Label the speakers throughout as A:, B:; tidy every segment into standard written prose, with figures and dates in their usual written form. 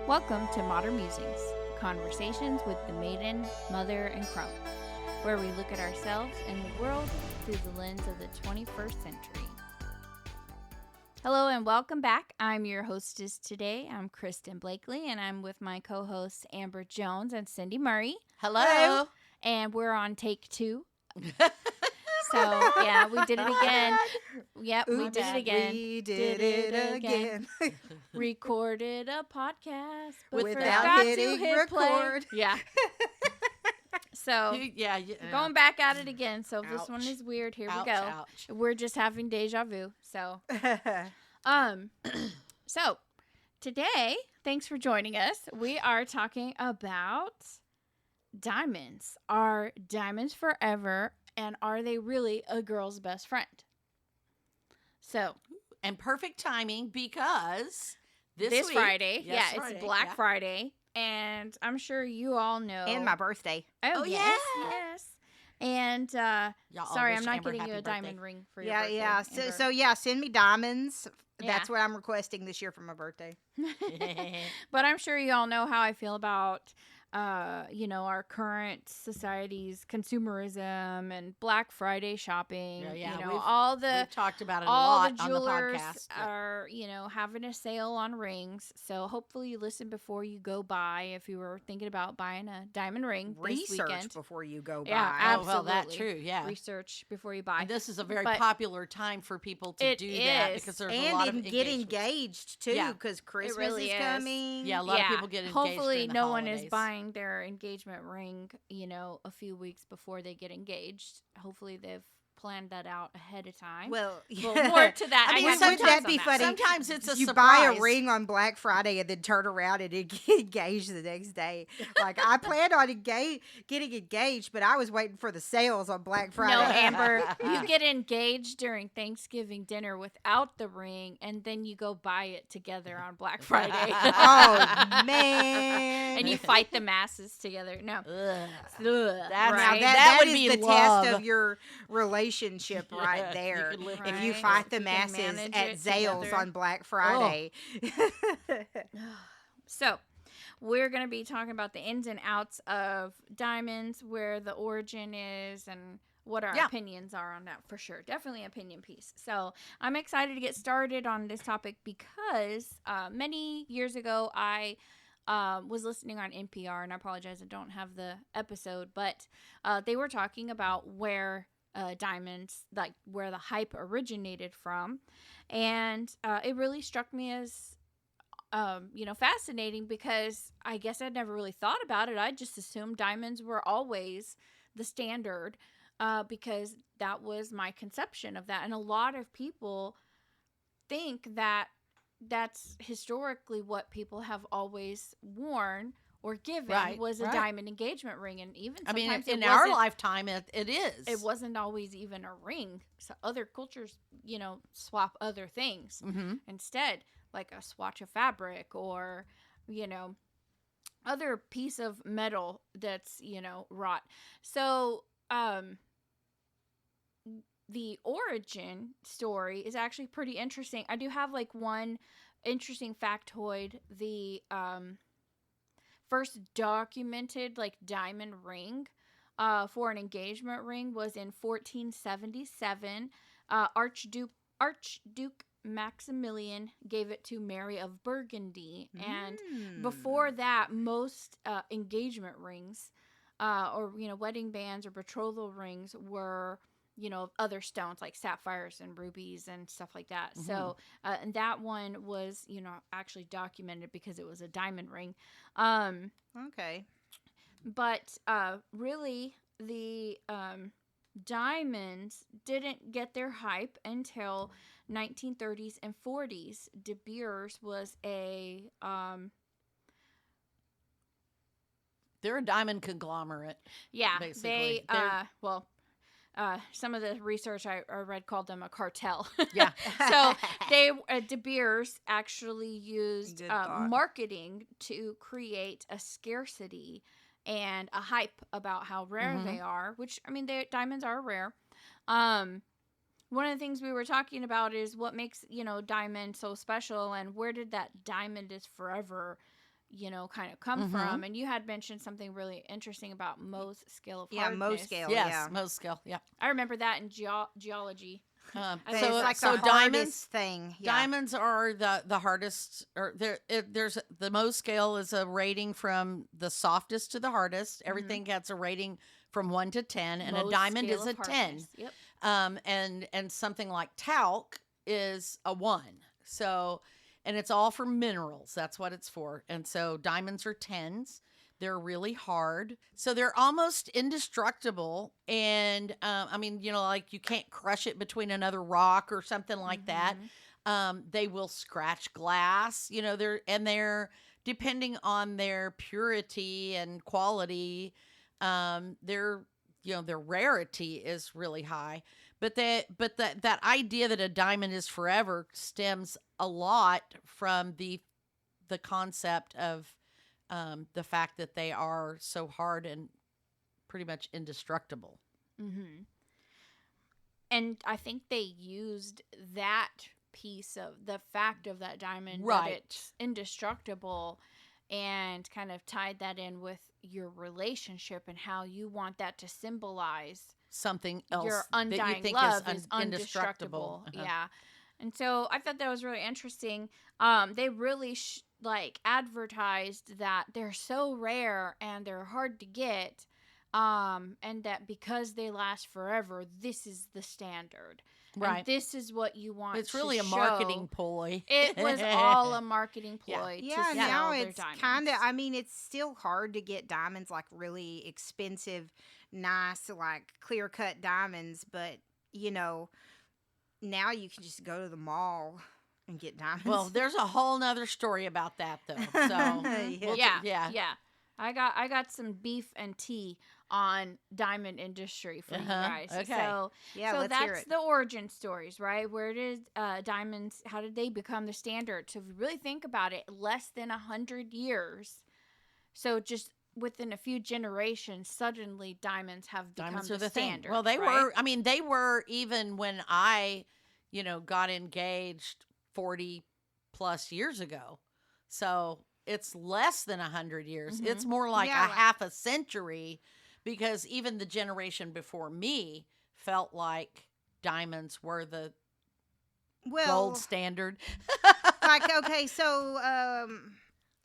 A: Welcome to Modern Musings, conversations with the maiden, mother, and crone, where we look at ourselves and the world through the lens of the 21st century. Hello and welcome back. I'm your hostess today. I'm Kristen Blakely, and I'm with my co-hosts Amber Jones and Cindy Murray.
B: Hello.
A: And we're on take 2. So, yeah, we did it again. Yep, we did it again.
B: We did it again.
A: Recorded a podcast, but
B: Without
A: forgot to
B: hitting
A: hit play.
B: record.
A: Yeah. So,
B: Yeah.
A: going back at it again. So, this
B: Ouch.
A: one is weird. Here
B: Ouch,
A: we go.
B: ouch.
A: We're just having deja vu. So, so today, thanks for joining us. We are talking about diamonds. Are diamonds forever, and are they really a girl's best friend? So,
B: And perfect timing because this week,
A: Friday,
B: Yes,
A: it's
B: Friday,
A: Black
B: yeah.
A: Friday, and I'm sure you all know.
C: And my birthday.
A: Oh,
B: Oh,
A: yes,
B: yeah.
A: yes. And
B: Y'all all
A: sorry,
B: wish
A: I'm not
B: Amber
A: getting you
B: happy
A: a diamond
B: birthday.
A: ring for your
C: Yeah,
A: birthday.
C: yeah. So
A: Amber.
C: send me diamonds.
A: Yeah.
C: That's what I'm requesting this year for my birthday.
A: But I'm sure you all know how I feel about, our current society's consumerism and Black Friday shopping.
B: Yeah,
A: We've
B: talked about it a
A: all
B: lot
A: the
B: on the
A: jewelers
B: podcast. but-
A: are, having a sale on rings. So hopefully you listen before you go buy. If you were thinking about buying a diamond ring this
C: Research
A: weekend.
C: before you go
A: Yeah,
C: buy.
B: Oh, well, that's
A: absolutely.
B: true. Yeah.
A: Research before you buy.
B: And this is a very
A: But
B: popular time for people to
A: it
B: do that
A: is.
B: because there's a lot of
C: And get
B: engagements.
C: engaged too,
B: Yeah.
C: because Christmas
A: really
C: is
A: is.
C: coming.
B: Yeah, a lot of people get engaged
A: hopefully
B: during the
A: no one is
B: holidays.
A: buying their engagement ring, a few weeks before they get engaged. Hopefully they've planned that out ahead of time.
C: Well,
A: Well, more to that.
C: I mean,
A: have
C: wouldn't
A: details
C: that be
A: on
C: funny?
B: Sometimes it's a
C: you
B: surprise.
C: buy a ring on Black Friday and then turn around and get engaged the next day. Like I planned on getting engaged, but I was waiting for the sales on Black Friday.
A: No, Amber, you get engaged during Thanksgiving dinner without the ring, and then you go buy it together on Black Friday.
C: Oh man!
A: And you fight the masses together. No.
B: Ugh.
A: Ugh,
B: That's-
A: right?
B: that would
C: is
B: be
C: the
B: love.
C: test of your relationship right
B: You
C: there.
B: can live
C: If
A: Right.
C: you fight the
A: You can
C: masses
A: manage
C: at
A: it
C: Zales
A: together.
C: on Black Friday.
A: So, we're going to be talking about the ins and outs of diamonds, where the origin is, and what our
B: Yeah.
A: opinions are on that for sure. Definitely an opinion piece. So, I'm excited to get started on this topic because many years ago, I was listening on NPR, and I apologize, I don't have the episode, but they were talking about where diamonds, like where the hype originated from. And it really struck me as fascinating, because I guess I'd never really thought about it. I just assumed diamonds were always the standard, because that was my conception of that. And a lot of people think that that's historically what people have always worn or given,
B: Right,
A: was a
B: right.
A: diamond engagement ring. And even
B: I mean,
A: sometimes
B: in
A: it
B: our
A: wasn't-
B: lifetime, it is.
A: it wasn't always even a ring. So other cultures, swap other things
B: Mm-hmm.
A: instead, like a swatch of fabric or, other piece of metal that's, wrought. So, the origin story is actually pretty interesting. I do have like one interesting factoid. The first documented like diamond ring for an engagement ring was in 1477. Archduke Maximilian gave it to Mary of Burgundy, and before that, most engagement rings or wedding bands or betrothal rings were of other stones like sapphires and rubies and stuff like that.
B: Mhm.
A: So and that one was actually documented because it was a diamond ring.
C: Okay.
A: But really, the diamonds didn't get their hype until 1930s and 40s. De Beers was a
B: They're a diamond conglomerate.
A: yeah.
B: Basically,
A: Some of the research I read called them a cartel.
B: Yeah.
A: So they De Beers actually used
C: Good thought.
A: marketing to create a scarcity and a hype about how rare
B: Mhm.
A: they are, which, I mean, diamonds are rare. One of the things we were talking about is what makes, diamond so special, and where did that diamond is forever kind of come
B: Mhm.
A: from. And you had mentioned something really interesting about Mohs scale of
C: Yeah,
A: hardness.
C: Mohs scale.
B: Yes,
C: yeah.
B: Mohs scale. Yeah.
A: I remember that in geology.
B: Um,
A: But
C: But
A: So-
C: it's like
B: so
C: the
B: diamonds.
C: hardest thing. Yeah.
B: Diamonds are the hardest, or there's the Mohs scale is a rating from the softest to the hardest. Everything gets a rating from 1 to 10, and a
A: Mohs
B: diamond
A: scale
B: is a
A: of
B: 10.
A: hardness. Yep.
B: And something like talc is a 1. So, and it's all for minerals. That's what it's for. And so diamonds are 10s. They're really hard. So they're almost indestructible. And I mean, like you can't crush it between another rock or something like that. They will scratch glass, they're depending on their purity and quality, their rarity is really high. But that idea that a diamond is forever stems a lot from the concept of the fact that they are so hard and pretty much indestructible.
A: Mm-hmm. And I think they used that piece of the fact of that diamond, that
B: Right.
A: it's indestructible, and kind of tied that in with your relationship and how you want that to symbolize
B: Something else
A: your
B: that
A: undying
B: you think
A: love
B: is
A: is
B: indestructible.
A: indestructible. Yeah. And so I thought that was really interesting. They really advertised that they're so rare and they're hard to get, and that because they last forever, this is the standard.
B: Right.
A: And this is what you want.
B: It's
A: to
B: really a
A: show.
B: marketing ploy.
A: It was all a marketing
B: Yeah.
A: ploy.
C: Yeah,
A: to
C: now
A: sell their
C: it's
A: diamonds.
C: kind of, I mean, it's still hard to get diamonds, like really expensive, nice, like clear cut diamonds. But, now you can just go to the mall and get diamonds.
B: Well, there's a whole nother story about that, though. So,
C: Yeah.
A: Yeah. I got some beef and tea on diamond industry for you guys.
B: Okay.
A: So
C: yeah,
A: so
C: let's hear
A: that's
C: it.
A: the origin stories, right? Where did diamonds? How did they become the standard? So if you really think about it, less than 100 years. So just within a few generations, suddenly diamonds have become
B: diamonds
A: the
B: are the
A: standard.
B: thing. Well, they
A: right?
B: were. I mean, they were even when I, got engaged 40 plus years ago. So it's less than 100 years.
A: Mhm.
B: It's more like
C: Yeah,
B: a half a century, because even the generation before me felt like diamonds were the
C: Well,
B: gold standard.
C: okay, so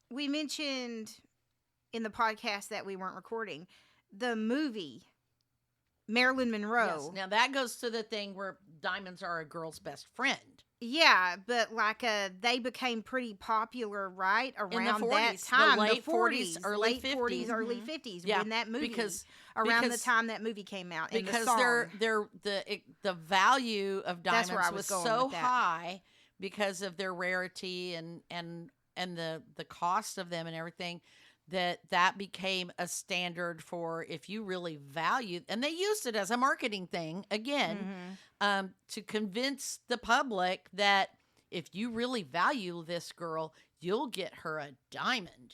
C: we mentioned in the podcast that we weren't recording the movie Marilyn Monroe.
B: Yes. Now that goes to the thing where diamonds are a girl's best friend.
C: Yeah, but like they became pretty popular right around
B: the 40s,
C: that
B: the
C: time,
B: late 40s, early
C: late 40s,
B: 50s.
C: early
A: Mhm.
C: 50s,
B: Yeah,
C: when that movie
B: because
C: around the time that movie came out, and
B: because
C: the song.
B: the value of
C: That's
B: diamonds
C: where I was
B: was
C: going
B: so
C: with that.
B: high because of their rarity and the cost of them and everything, that became a standard for if you really value, and they used it as a marketing thing again,
C: Mhm.
B: to convince the public that if you really value this girl, you'll get her a diamond,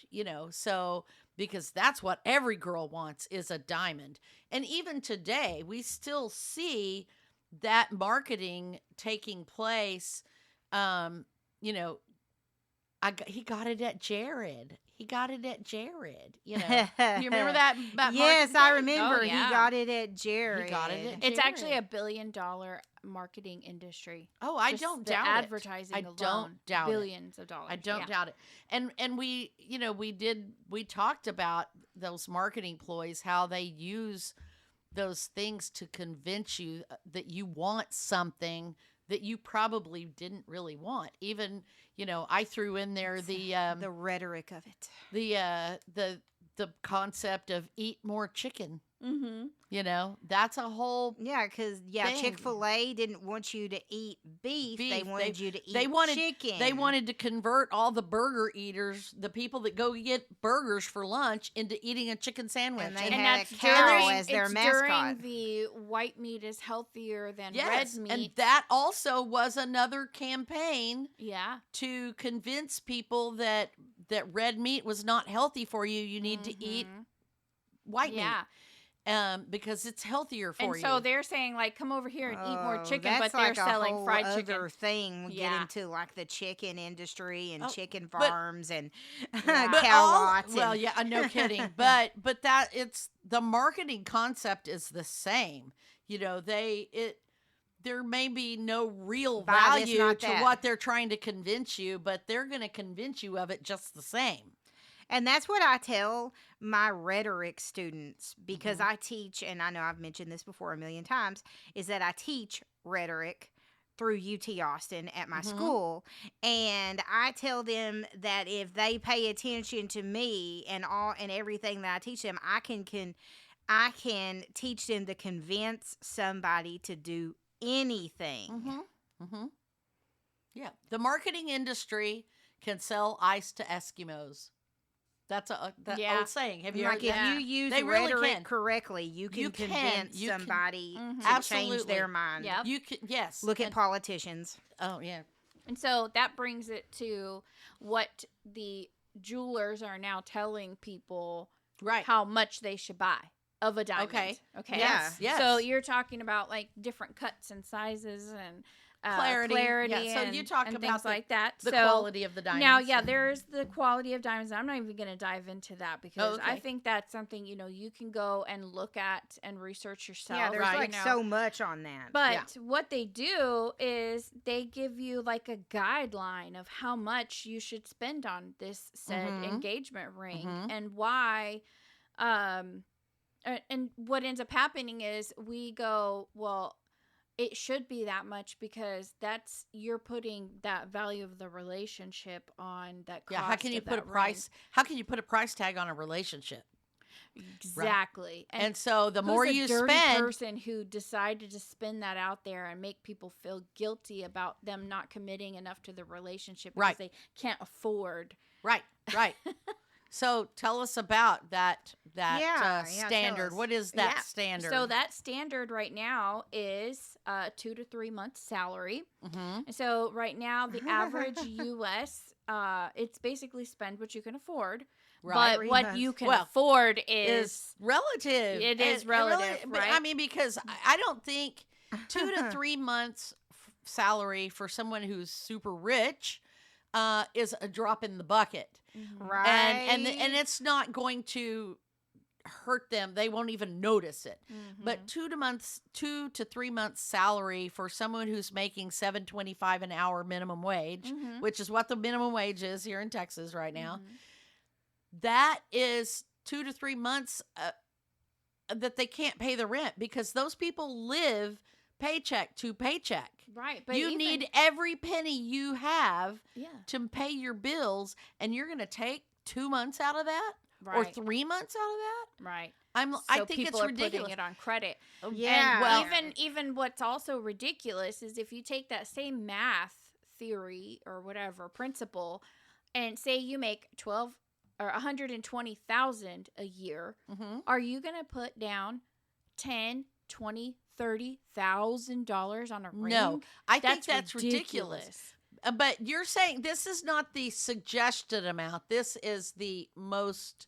B: so because that's what every girl wants, is a diamond. And even today, we still see that marketing taking place. He got it at Jared. You remember that?
C: Yes,
B: marketing
C: I
B: thing?
C: remember.
A: Oh, yeah.
C: He got it at Jared.
B: He got it at
A: It's actually
B: Jared.
A: $1 billion marketing industry.
B: Oh, I
A: Just
B: don't
A: the
B: doubt
A: advertising
B: I
A: alone,
B: don't doubt it.
A: billions of dollars.
B: I don't
A: Yeah.
B: doubt it. And we talked about those marketing ploys, how they use those things to convince you that you want something that you probably didn't really want. Even, I threw in there
C: The rhetoric of it.
B: the concept of eat more chicken.
A: Mm-hmm.
B: That's a whole
C: Yeah, because
B: thing.
C: Chick-fil-A didn't want you to eat beef. They
B: Beef.
C: wanted you to eat
B: they wanted
C: chicken.
B: They wanted to convert all the burger eaters, the people that go get burgers for lunch, into eating a chicken sandwich.
C: And they
A: And
C: had
A: that's
C: a cow as their
A: it's
C: mascot.
A: during the white meat is healthier than
B: yes,
A: red meat.
B: and that also was another campaign
A: yeah.
B: to convince people that red meat was not healthy for you. You need to eat
A: Mhm.
B: white
A: Yeah.
B: meat. because it's healthier for
A: And
B: you.
A: so they're saying, like, come over here and eat more
C: Oh,
A: chicken,
C: that's
A: but they're
C: like a
A: selling
C: whole
A: fried
C: other
A: chicken.
C: thing. We
A: Yeah.
C: get into like the chicken industry and
B: Oh,
C: chicken
B: but-
C: farms and
A: Yeah.
B: But
C: cow
B: all-
C: lots.
B: well,
C: and-
B: yeah, no kidding. But that it's the marketing concept is the same. You know, there may be no real
C: Buy this,
B: value
C: not
B: to
C: that.
B: what they're trying to convince you, but they're going to convince you of it just the same.
C: And that's what I tell my rhetoric students because
B: Mm-hmm.
C: I teach, and I know I've mentioned this before a million times, is that I teach rhetoric through UT Austin at my
B: Mhm.
C: school. And I tell them that if they pay attention to me and everything that I teach them, I can teach them to convince somebody to do anything.
B: Mm-hmm. Mm-hmm. Yeah, the marketing industry can sell ice to Eskimos. That's that
A: Yeah.
B: old saying. Have you
C: Like
B: heard
C: if
B: that?
C: you use
B: They really
C: rhetoric
B: can.
C: correctly, you can
B: You can.
C: convince
B: You can.
C: somebody
A: Mhm.
C: to change
B: Absolutely.
C: their mind.
A: Yep.
B: You can, yes.
C: Look at
B: and-
C: politicians.
B: Oh yeah.
A: And so that brings it to what the jewelers are now telling people
B: Right.
A: how much they should buy of a diamond.
B: Okay.
A: Okay.
B: Yes. Yes.
A: So you're talking about like different cuts and sizes and
B: Clarity. Yeah, so you
A: and,
B: talk
A: and
B: about
A: things
B: the-
A: like that.
B: the
A: So
B: quality of the diamonds.
A: now, yeah, there's the quality of diamonds. I'm not even going to dive into that because I
B: okay.
A: think that's something you can go and look at and research yourself.
C: Yeah, there's
B: right.
C: like so much on that.
A: But what they do is they give you like a guideline of how much you should spend on this said
B: Mhm.
A: engagement ring
B: Mhm.
A: and why. And what ends up happening is we go, well, it should be that much because you're putting that value of the relationship on that cost.
B: Yeah. How can you
A: of
B: put a
A: that ring.
B: price? How can you put a price tag on a relationship?
A: Exactly.
B: And so the
A: who's
B: more
A: a
B: you
A: dirty
B: spend,
A: person who decided to spin that out there and make people feel guilty about them not committing enough to the relationship because
B: Right.
A: they can't afford.
B: right, right. So tell us about that
C: Yeah, tell
B: standard.
C: us.
B: What is that
A: Yeah.
B: standard?
A: So that standard right now is 2 to 3 months salary.
B: Mhm.
A: And so right now the average US it's basically spend what you can afford.
B: Right.
A: But what
C: 3
A: you
C: months.
A: can
B: Well,
A: afford
B: is
A: is
B: relative.
A: It is
B: And really-
A: relative,
B: but, I
A: right?
B: mean, because I don't think 2 to 3 months salary for someone who's super rich is a drop in the bucket,
C: Right.
B: and it's not going to hurt them. They won't even notice it.
A: Mm-hmm.
B: But 2 to 3 months salary for someone who's making $7.25 an hour minimum wage,
A: Mhm.
B: which is what the minimum wage is here in Texas right now.
A: Mhm.
B: That is 2 to 3 months that they can't pay the rent because those people live paycheck to paycheck.
A: Right, but
B: You
A: even-
B: need every penny you have
A: yeah,
B: to pay your bills, and you're going to take 2 months out of that
A: right,
B: or 3 months out of that.
A: right.
B: I
A: So
B: think it's
A: people are
B: ridiculous.
A: putting it on credit.
C: Yeah.
A: And
B: well-
A: even what's also ridiculous is if you take that same math theory or whatever principle, and say you make 12 or 120,000 a year,
B: Mhm.
A: are you gonna put down 10, 20, $30,000 on a ring?
B: No, I think that's ridiculous.
A: ridiculous.
B: But you're saying this is not the suggested amount. This is the most.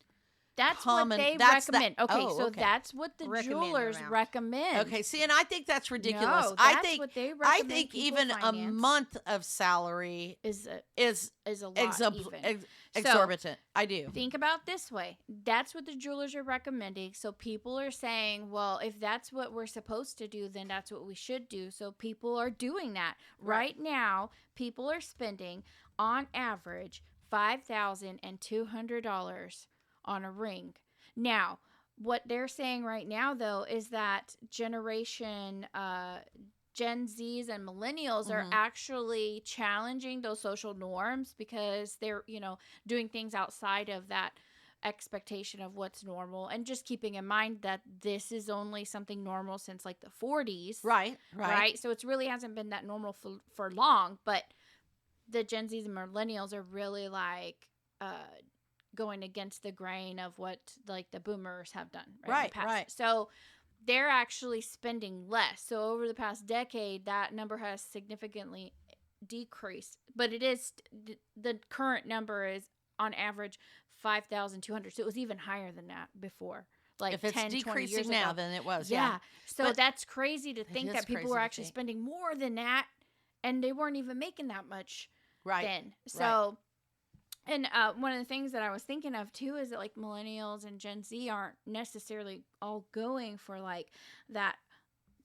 A: That's
B: Common-
A: what they
B: that's the-
A: recommend. Okay,
B: oh,
A: so
B: okay.
A: that's what the
C: Recommended
A: jewelers
C: amount.
A: recommend.
B: Okay, see, and I think that's ridiculous.
A: No,
B: I
A: that's
B: think
A: what they
B: I
A: recommend
B: think
A: people
B: even a
A: finance
B: month of salary
A: is
B: is
A: a lot even.
B: exorbitant. I do.
A: Think about this way. That's what the jewelers are recommending. So people are saying, well, if that's what we're supposed to do, then that's what we should do. So people are doing that. Right now, people are spending on average $5,200 on a ring. Now, what they're saying right now, though, is that generation Gen Zs and millennials are
B: Mhm.
A: actually challenging those social norms because they're, doing things outside of that expectation of what's normal, and just keeping in mind that this is only something normal since like the 40s.
B: Right.
A: So it really hasn't been that normal for long, but the Gen Zs and millennials are really like going against the grain of what like the boomers have done in the
B: Right,
A: past.
B: right.
A: So they're actually spending less. So over the past decade, that number has significantly decreased, but it is the current number is on average 5,200. So it was even higher than that before. like
B: If it's
A: 10, 20 years
B: decreasing now,
A: ago.
B: then it was.
A: Yeah.
B: Yeah.
A: So
B: But
A: that's crazy to think
B: is
A: that people
B: crazy
A: were
B: to
A: actually
B: think.
A: spending more than that, and they weren't even making that much
B: Right.
A: then. So, and one of the things that I was thinking of too is that like millennials and Gen Z aren't necessarily all going for like that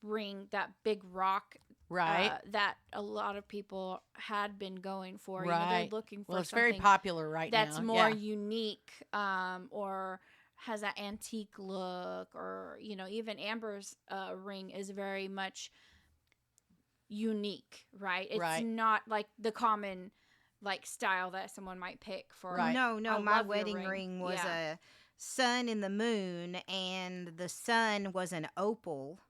A: ring, that big rock,
B: Right.
A: that a lot of people had been going for. You know,
B: Right.
A: they're looking for
B: Well, it's
A: something
B: very popular right now.
A: that's more
B: Yeah.
A: unique, or has that antique look, or you know, even Amber's ring is very much unique, right? It's
B: Right.
A: not like the common like style that someone might pick for.
B: Right.
C: No,
A: I
C: no, my
A: love your
C: wedding
A: ring.
C: ring was
A: Yeah.
C: a sun and the moon, and the sun was an opal,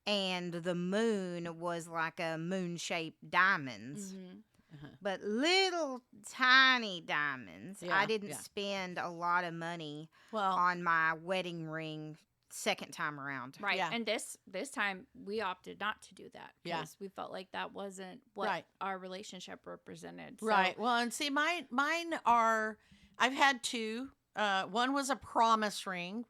C: and the moon was like a moon-shaped diamonds.
A: Hmm.
C: But little tiny diamonds.
B: Yeah,
C: I didn't
B: yeah.
C: spend a lot of money
B: Well,
C: on my wedding ring second time around.
A: Right.
B: Yeah.
A: And this time we opted not to do that
B: Yeah.
A: because we felt like that wasn't what
B: Right.
A: our relationship represented. So,
B: right. Well, and see, mine are. I've had two. One was a promise ring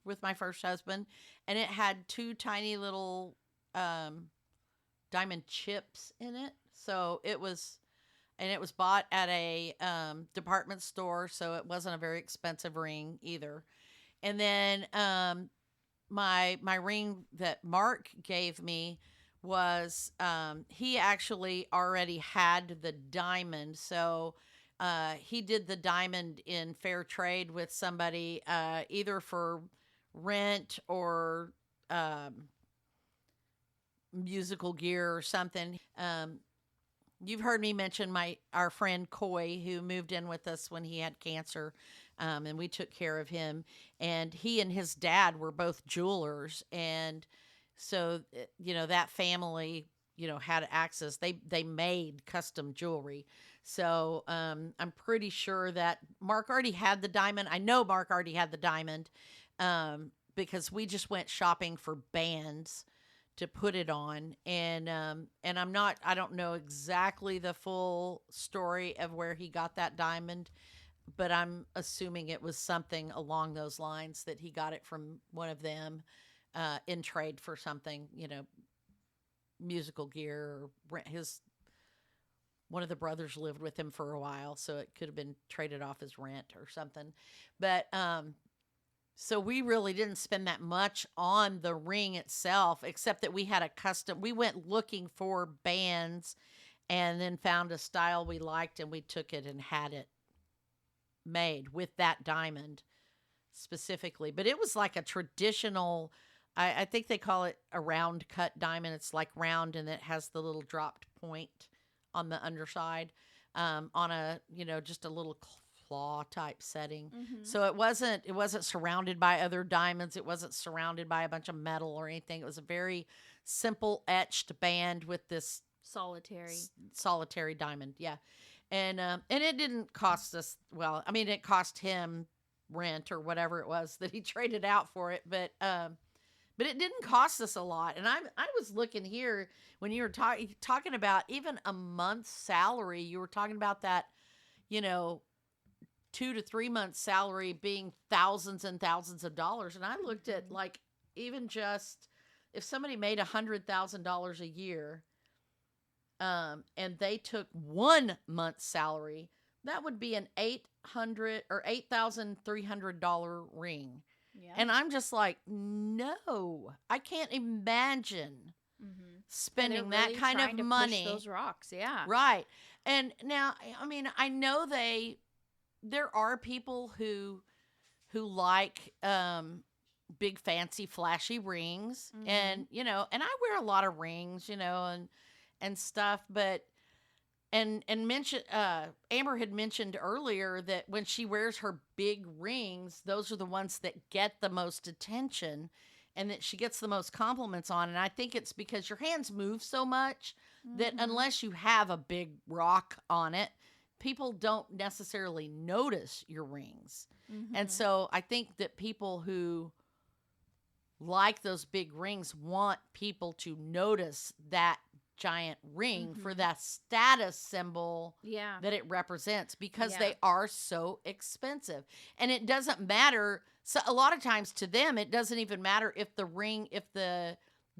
B: with my first husband, and it had two tiny little diamond chips in it. So it was, and it was bought at a department store, so it wasn't a very expensive ring either. And then my ring that Mark gave me was he actually already had the diamond, so he did the diamond in fair trade with somebody, either for rent or musical gear or something. You've heard me mention our friend Coy, who moved in with us when he had cancer, and we took care of him. And he and his dad were both jewelers, and so that family had access. They made custom jewelry. So I'm pretty sure that Mark already had the diamond. I know Mark already had the diamond because we just went shopping for bands to put it on, and I don't know exactly the full story of where he got that diamond, but I'm assuming it was something along those lines, that he got it from one of them in trade for something, musical gear, or one of the brothers lived with him for a while, so it could have been traded off as rent or something. But so we really didn't spend that much on the ring itself, except that we had we went looking for bands and then found a style we liked, and we took it and had it made with that diamond specifically. But it was like a traditional, I think they call it a round cut diamond. It's like round, and it has the little dropped point on the underside, on a, just a little claw type setting.
A: Mhm.
B: So it wasn't surrounded by other diamonds. It wasn't surrounded by a bunch of metal or anything. It was a very simple etched band with this solitary diamond. Yeah. And it didn't cost us, well, I mean, it cost him rent or whatever it was that he traded out for it, but it didn't cost us a lot. And I was looking here when you were talking about even a month's salary. You were talking about that, 2 to 3 months salary being thousands and thousands of dollars. And I looked at, like, even just if somebody made $100,000 a year, and they took 1 month's salary, that would be an $8,300 ring.
A: Yeah.
B: And I'm just like, no, I can't imagine spending that kind of money.
A: Push those rocks, yeah.
B: Right. And now, I mean, I know there are people who like big fancy flashy rings, and and I wear a lot of rings, and stuff, but and mention Amber had mentioned earlier that when she wears her big rings, those are the ones that get the most attention and that she gets the most compliments on. And I think it's because your hands move so much that unless you have a big rock on it, people don't necessarily notice your rings. And so I think that people who like those big rings want people to notice that giant ring for
A: Mhm.
B: that status symbol
A: Yeah.
B: that it represents, because
A: Yeah.
B: they are so expensive. And it doesn't matter. So a lot of times to them, it doesn't even matter if the ring, if the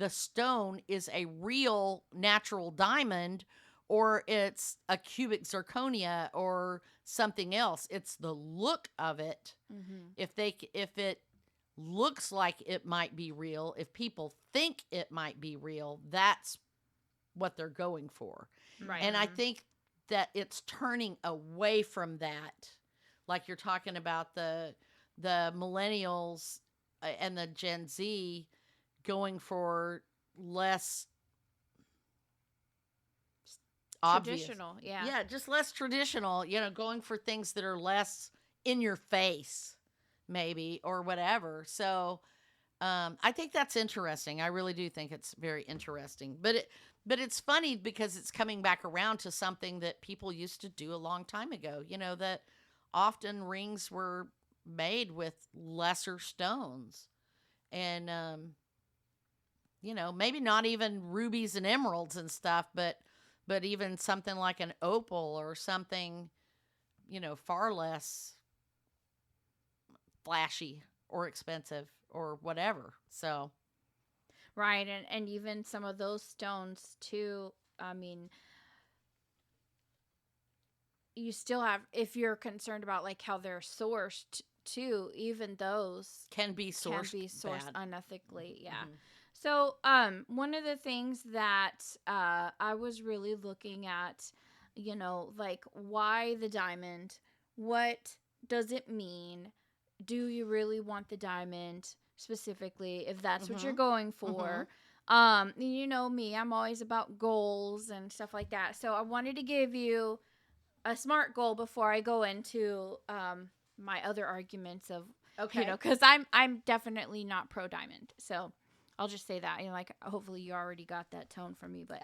B: stone is a real natural diamond or it's a cubic zirconia or something else. It's the look of it.
A: Mhm.
B: If it looks like it might be real, if people think it might be real, that's what they're going for.
A: Right.
B: And I
C: Mhm.
B: think that it's turning away from that. Like you're talking about the millennials and the Gen Z going for less obvious.
A: Traditional. Yeah.
B: Yeah, just less traditional, going for things that are less in your face, maybe, or whatever. So I think that's interesting. I really do think it's very interesting. But it's funny because it's coming back around to something that people used to do a long time ago. That often rings were made with lesser stones, and maybe not even rubies and emeralds and stuff, but even something like an opal or something, far less flashy or expensive or whatever. So,
A: Right. And even some of those stones too. I mean, you still have, if you're concerned about like how they're sourced too, even those
B: can be
A: can
B: sourced
A: be sourced
B: bad.
A: unethically. Yeah.
B: Mhm.
A: So, one of the things that I was really looking at, like why the diamond? What does it mean? Do you really want the diamond specifically if that's what you're
B: Mhm.
A: going
B: Mhm.
A: for? You know me, I'm always about goals and stuff like that. So I wanted to give you a SMART goal before I go into my other arguments of
B: Okay.
A: because I'm definitely not pro diamond. So I'll just say that. Like hopefully you already got that tone from me, but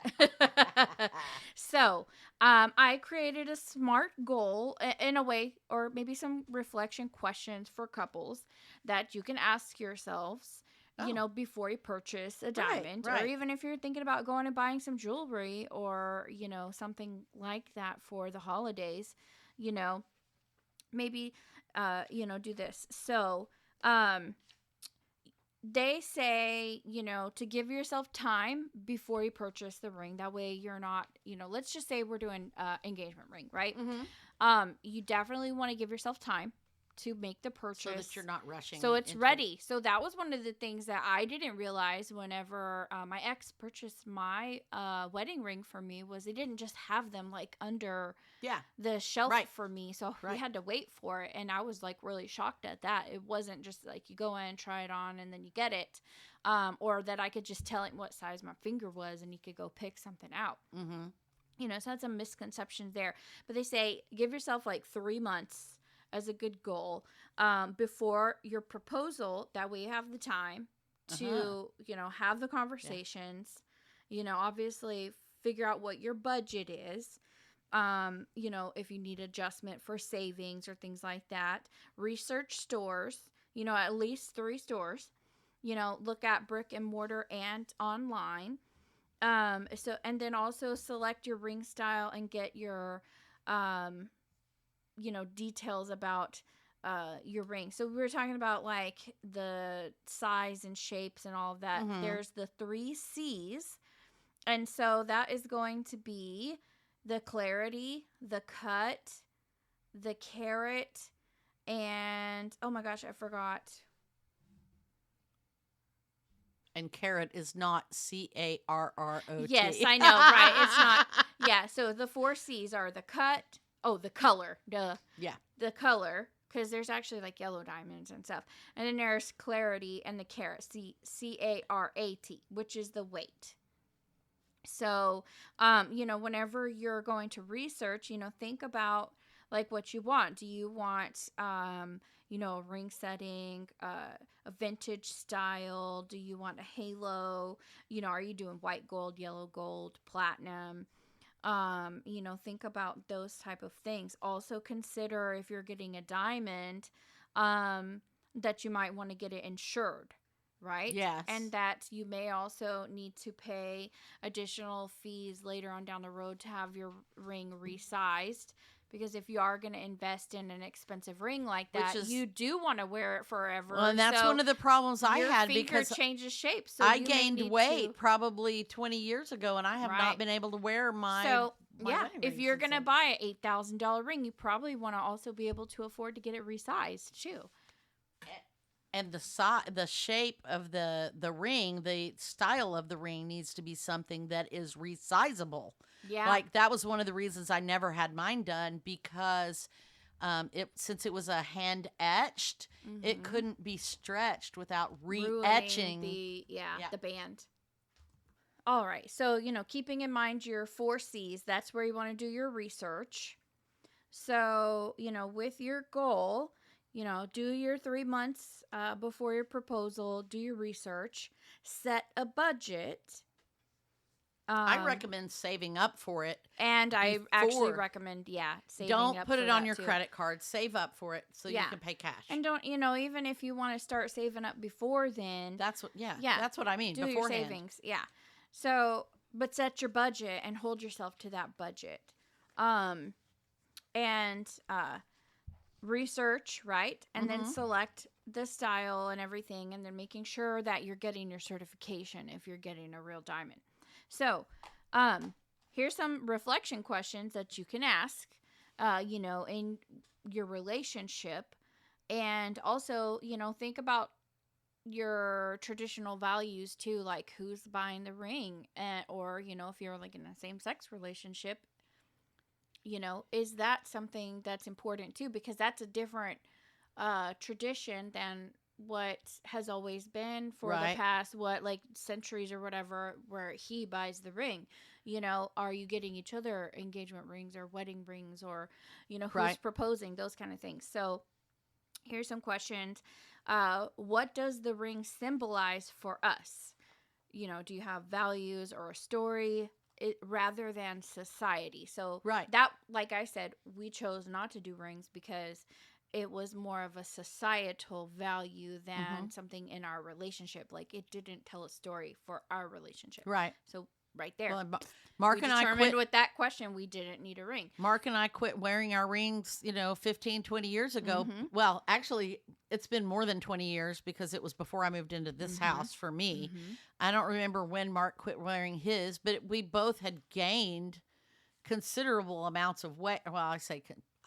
A: so I created a SMART goal in a way, or maybe some reflection questions for couples that you can ask yourselves.
B: Oh.
A: Before you purchase a
B: Right,
A: diamond, or
B: right.
A: even if you're thinking about going and buying some jewelry or, something like that for the holidays, you know, maybe, do this. So, they say, to give yourself time before you purchase the ring. That way you're not, let's just say we're doing engagement ring, right?
B: Mhm.
A: You definitely want to give yourself time to make the purchase
B: So that you're not rushing.
A: so it's
B: into
A: ready. So that was one of the things that I didn't realize whenever my ex purchased my wedding ring for me, was they didn't just have them like under
B: Yeah.
A: the shelf
B: Right.
A: for me. So we
B: Right.
A: had to wait for it, and I was like really shocked at that. It wasn't just like you go in, try it on, and then you get it. Or that I could just tell it what size my finger was and you could go pick something out.
B: Mhm.
A: So that's some misconceptions there. But they say give yourself like 3 months as a good goal before your proposal. That way you have the time to, have the conversations, obviously figure out what your budget is. If you need adjustment for savings or things like that, research stores, at least 3 stores, look at brick and mortar and online. And then also select your ring style and get your details about your ring. So we were talking about like the size and shapes and all of that.
B: Mhm.
A: There's the 3 C's. And so that is going to be the clarity, the cut, the carat, and oh my gosh, I forgot.
B: And carat is not CARROT.
A: Yes, I know, right? It's not. Yeah, so the 4 C's are the cut. Oh, the color. Duh.
B: Yeah.
A: The color, because there's actually like yellow diamonds and stuff. And then there's clarity and the carat, CARAT, which is the weight. So, whenever you're going to research, think about like what you want. Do you want, a ring setting, a vintage style? Do you want a halo? Are you doing white gold, yellow gold, platinum? Think about those type of things. Also consider if you're getting a diamond, that you might want to get it insured. right?
B: Yes.
A: And that you may also need to pay additional fees later on down the road to have your ring resized. Because if you are going to invest in an expensive ring like that, you do want to wear it forever.
B: Well, and that's
A: so
B: one of the problems I
A: your
B: had
A: finger
B: because
A: changes shape. So
B: I
A: you may
B: gained
A: need
B: weight
A: to,
B: probably 20 years ago, and I have
A: Right.
B: not been able to wear my.
A: So
B: my
A: yeah,
B: wedding
A: if
B: ring
A: you're
B: since
A: going to
B: then.
A: buy an $8,000 ring, you probably want to also be able to afford to get it resized too.
B: And the shape of the ring, the style of the ring needs to be something that is resizable.
A: Yeah.
B: Like that was one of the reasons I never had mine done because since it was a hand etched, it
A: Mhm.
B: couldn't be stretched without
A: Ruining
B: re-etching.
A: the band. All right. So, keeping in mind your 4 C's, that's where you want to do your research. So, with your goal, do your 3 months before your proposal, do your research, set a budget.
B: I recommend saving up for it.
A: And I actually
B: before.
A: recommend, saving
B: Don't
A: up
B: put
A: for
B: it on
A: that
B: your
A: too.
B: credit card. Save up for it so you
A: Yeah.
B: can pay cash.
A: And don't, even if you want to start saving up before then,
B: That's what. Yeah.
A: Yeah.
B: That's what I mean.
A: do your
B: beforehand.
A: savings. Yeah. So, but set your budget and hold yourself to that budget. And research, right? And then
B: Mhm.
A: select the style and everything, and then making sure that you're getting your certification if you're getting a real diamond. So, here's some reflection questions that you can ask, in your relationship. And also, think about your traditional values too, like who's buying the ring, or if you're like in a same-sex relationship, is that something that's important too, because that's a different tradition than what has always been for
B: Right.
A: the past like centuries or whatever, where he buys the ring. Are you getting each other engagement rings or wedding rings, or who's
B: Right.
A: proposing, those kind of things. So here's some questions. What does the ring symbolize for us? Do you have values or a story, rather than society? So
B: Right.
A: that, like I said, we chose not to do rings because it was more of a societal value than something in our relationship. Like, it didn't tell a story for our relationship.
B: Right.
A: So right there,
B: Well, Mark
A: we
B: and I
A: determined
B: quit.
A: with that question we didn't need a ring.
B: Mark and I quit wearing our rings, 15, 20 years ago.
A: Mhm.
B: Well, actually, it's been more than 20 years because it was before I moved into this
A: Mhm.
B: house for me.
A: Mhm.
B: I don't remember when Mark quit wearing his, but we both had gained considerable amounts of weight. Well,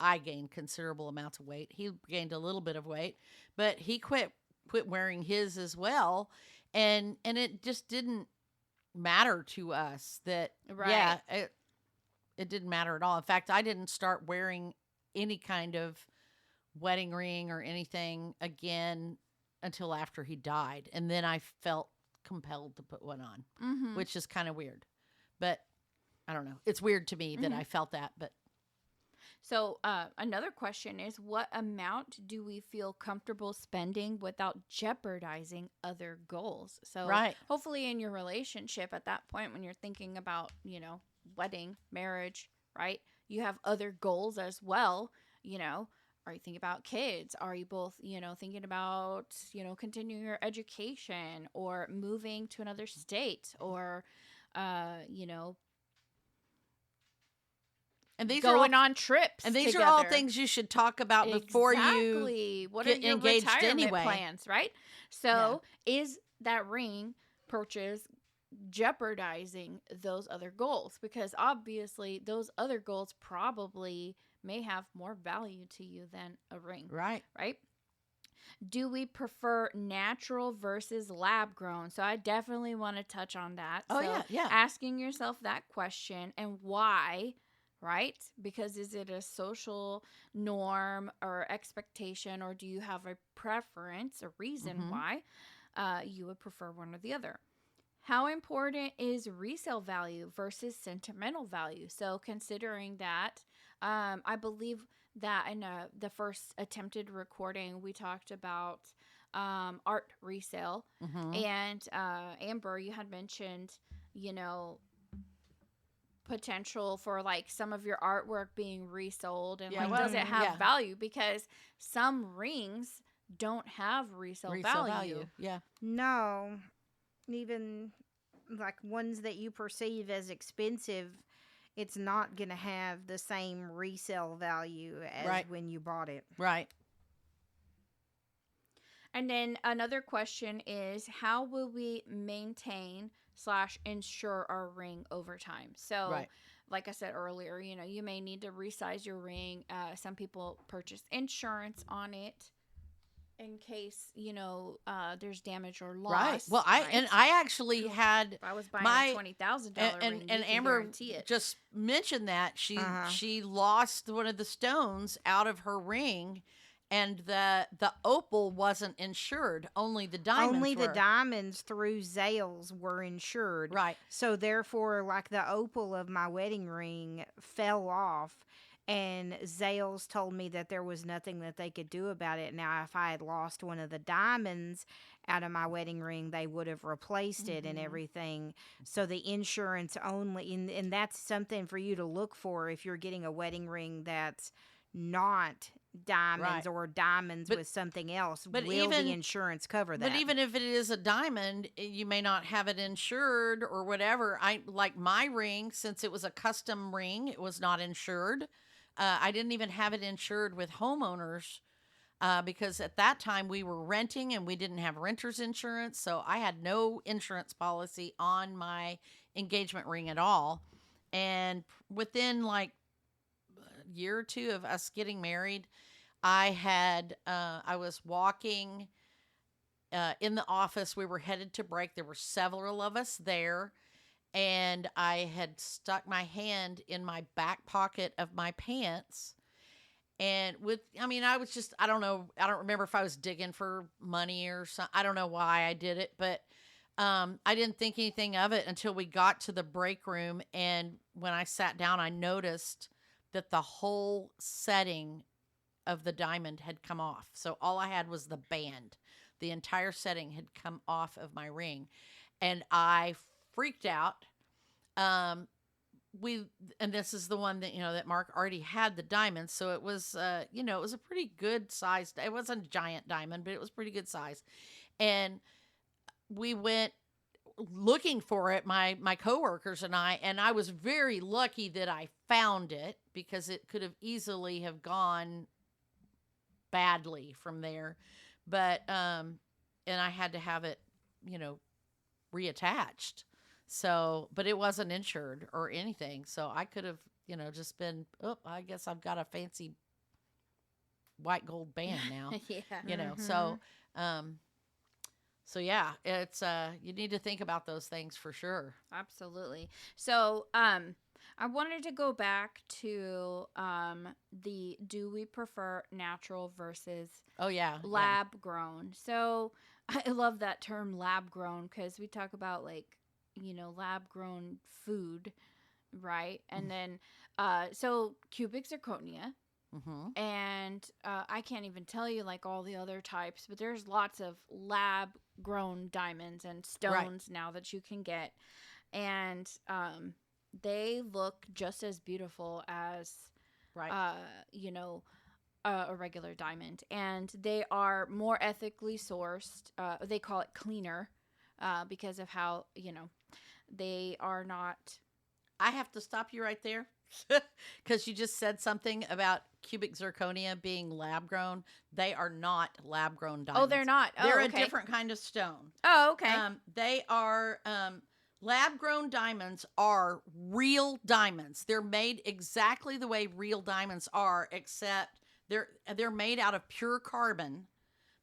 B: I gained considerable amounts of weight. He gained a little bit of weight, but he quit wearing his as well. And it just didn't matter to us that,
A: Right.
B: it didn't matter at all. In fact, I didn't start wearing any kind of wedding ring or anything again until after he died. And then I felt compelled to put one on,
A: Mhm.
B: which is kind of weird. But I don't know. It's weird to me that I felt that. But
A: So another question is, what amount do we feel comfortable spending without jeopardizing other goals? So
B: Right.
A: hopefully in your relationship at that point, when you're thinking about, wedding, marriage, right? You have other goals as well. Are you thinking about kids? Are you both, thinking about, continuing your education or moving to another state, or,
B: and these
A: going
B: are all,
A: on trips
B: and these
A: together.
B: are all things you should talk about before you.
A: Exactly. What
B: get
A: are your
B: engaged
A: retirement
B: anyway.
A: plans, right? So, is that ring purchase jeopardizing those other goals? Because obviously, those other goals probably may have more value to you than a ring,
B: Right.
A: right? Do we prefer natural versus lab grown? So I definitely want to touch on that.
B: Oh,
A: So
B: yeah.
A: asking yourself that question, and why, right? Because is it a social norm or expectation, or do you have a preference, a reason
B: Mhm.
A: why you would prefer one or the other? How important is resale value versus sentimental value? So considering that, I believe that in the first attempted recording, we talked about art resale.
B: Mhm.
A: And Amber, you had mentioned, potential for like some of your artwork being resold, and
B: Yeah,
A: like,
B: well,
A: does it have
B: yeah.
A: value? Because some rings don't have resale,
B: Resale
A: value.
B: Yeah.
C: No, even like ones that you perceive as expensive, it's not going to have the same resale value as
B: Right.
C: when you bought it.
B: Right.
A: And then another question is, how will we maintain / insure our ring over time? So,
B: Right.
A: like I said earlier, you may need to resize your ring. Some people purchase insurance on it in case, there's damage or loss.
B: Right. Well, I actually had
A: If I was buying
B: my
A: a $20,000 ring, you
B: and
A: can
B: Amber
A: guarantee it.
B: just mentioned that
C: Uh-huh.
B: she lost one of the stones out of her ring, and the opal wasn't insured. Only the diamonds.
C: Only the
B: were.
C: diamonds through Zales were insured.
B: Right.
C: So therefore, like the opal of my wedding ring fell off, and Zales told me that there was nothing that they could do about it. Now, if I had lost one of the diamonds out of my wedding ring, they would have replaced it and
A: Mhm.
C: everything. So the insurance only, and that's something for you to look for if you're getting a wedding ring that's not diamonds
B: Right.
C: or diamonds
B: But-
C: with something else.
B: but
C: Will
B: even-
C: the insurance cover that?
B: But even if it is a diamond, you may not have it insured or whatever. I like my ring, since it was a custom ring, it was not insured. I didn't even have it insured with homeowners because at that time we were renting and we didn't have renter's insurance. So I had no insurance policy on my engagement ring at all. And within like a year or two of us getting married, I was walking in the office. We were headed to break. There were several of us there, and I had stuck my hand in my back pocket of my pants. And I was just, I don't know, I don't remember if I was digging for money or something. I don't know why I did it, but I didn't think anything of it until we got to the break room. And when I sat down, I noticed that the whole setting of the diamond had come off. So all I had was the band. The entire setting had come off of my ring, and I freaked out. And this is the one that that Mark already had the diamonds, so it was it was a pretty good size. It wasn't a giant diamond, but it was pretty good size. And we went looking for it, my coworkers and I was very lucky that I found it, because it could have easily have gone badly from there. But and I had to have it reattached. So, but it wasn't insured or anything, so I could have just been, oh, I guess I've got a fancy white gold band now.
A: Yeah.
B: So yeah, it's you need to think about those things for sure.
A: Absolutely. So, I wanted to go back to do we prefer natural versus
B: Oh yeah,
A: lab grown? So, I love that term lab grown, because we talk about lab grown food, right? And then so cubic zirconia,
B: Mm-hmm.
A: and I can't even tell you all the other types, but there's lots of lab grown diamonds and stones now that you can get, and they look just as beautiful as
B: Right.
A: a regular diamond, and they are more ethically sourced. They call it cleaner because of how they are not.
B: I have to stop you right there because you just said something about cubic zirconia being lab grown. They are not lab grown diamonds.
A: Oh, they're not. Oh,
B: They're
A: okay.
B: a different kind of stone.
A: Oh, okay.
B: They are lab grown diamonds are real diamonds. They're made exactly the way real diamonds are, except they're made out of pure carbon.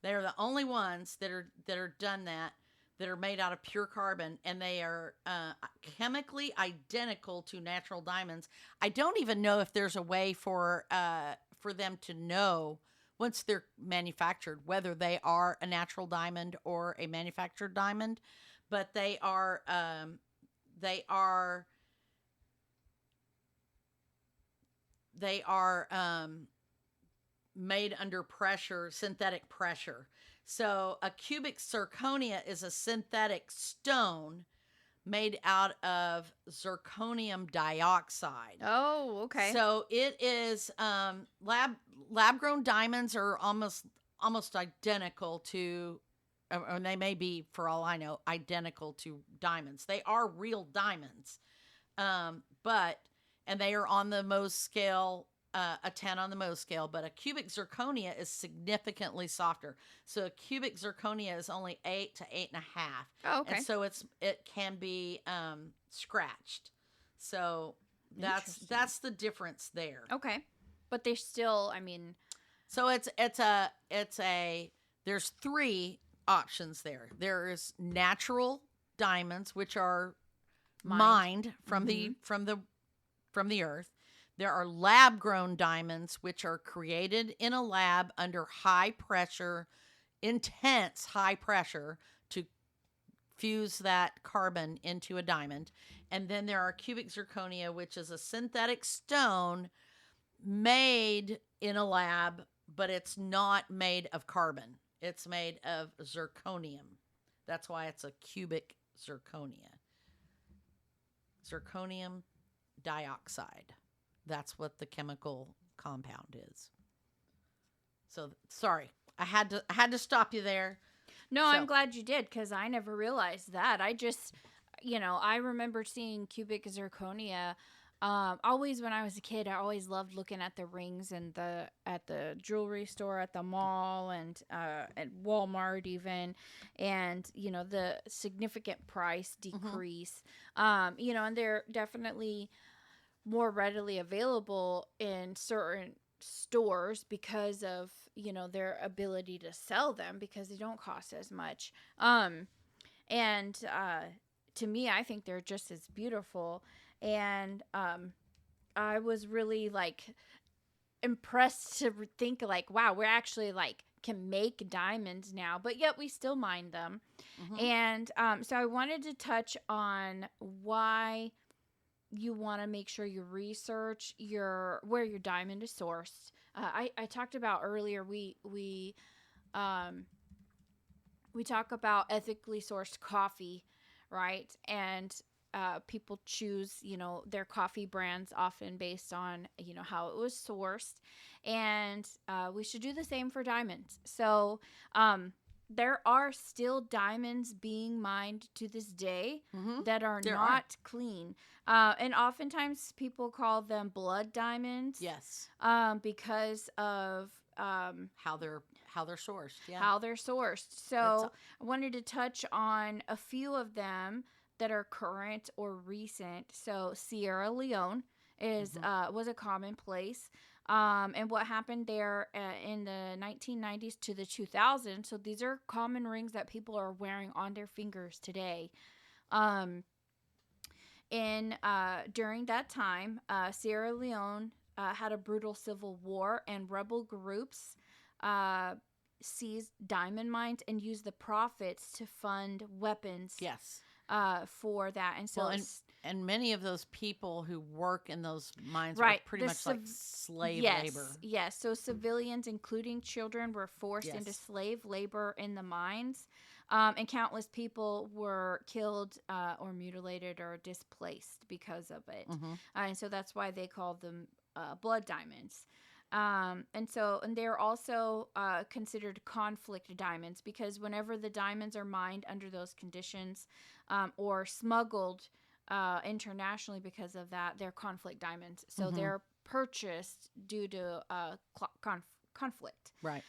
B: They're the only ones that are done that are made out of pure carbon, and they are chemically identical to natural diamonds. I don't even know if there's a way for them to know once they're manufactured whether they are a natural diamond or a manufactured diamond, but they are made under pressure, synthetic pressure. So a cubic zirconia is a synthetic stone made out of zirconium dioxide.
A: Oh, okay.
B: So it is lab grown diamonds are almost almost identical to, or they may be, for all I know, identical to diamonds. They are real diamonds, and they are on the Mohs scale, a 10 on the Mohs scale, but a cubic zirconia is significantly softer. So a cubic zirconia is only 8 to 8.5.
A: Oh, okay.
B: And so it can be scratched. So that's the difference there.
A: Okay. But they still, I mean,
B: So it's a there's 3 options there. There's natural diamonds, which are mined from the earth. There are lab grown diamonds, which are created in a lab under high pressure, intense high pressure, to fuse that carbon into a diamond. And then there are cubic zirconia, which is a synthetic stone made in a lab, but it's not made of carbon. It's made of zirconium. That's why it's a cubic zirconia. Zirconium dioxide. That's what the chemical compound is. So sorry, I had to stop you there.
A: no, I'm glad you did, because I never realized that. I just, I remember seeing cubic zirconia. Always when I was a kid, I always loved looking at the rings and at the jewelry store at the mall and at Walmart even, and the significant price decrease. And they're definitely more readily available in certain stores because of their ability to sell them, because they don't cost as much. And to me, I think they're just as beautiful. And I was really impressed to think wow, we're actually can make diamonds now, but yet we still mine them. And so I wanted to touch on why you want to make sure you research where your diamond is sourced. I talked about earlier, we talk about ethically sourced coffee, right? And people choose, their coffee brands often based on, how it was sourced. And we should do the same for diamonds. So there are still diamonds being mined to this day that are not clean. And oftentimes people call them blood diamonds.
B: Yes.
A: Because of
B: how they're sourced. Yeah.
A: How they're sourced. So I wanted to touch on a few of them that are current or recent. So Sierra Leone was a common place. And what happened there in the 1990s to the 2000s. So these are common rings that people are wearing on their fingers today. During that time, Sierra Leone had a brutal civil war, and rebel groups seized diamond mines and used the profits to fund weapons.
B: Yes.
A: For that. And so
B: and many of those people who work in those mines
A: right,
B: were pretty much like slave labor.
A: Yes. So civilians, including children, were forced into slave labor in the mines. And countless people were killed or mutilated or displaced because of it. And so that's why they called them blood diamonds. And they're also considered conflict diamonds, because whenever the diamonds are mined under those conditions or smuggled internationally because of that, they're conflict diamonds. So they're purchased due to conflict.
B: Right.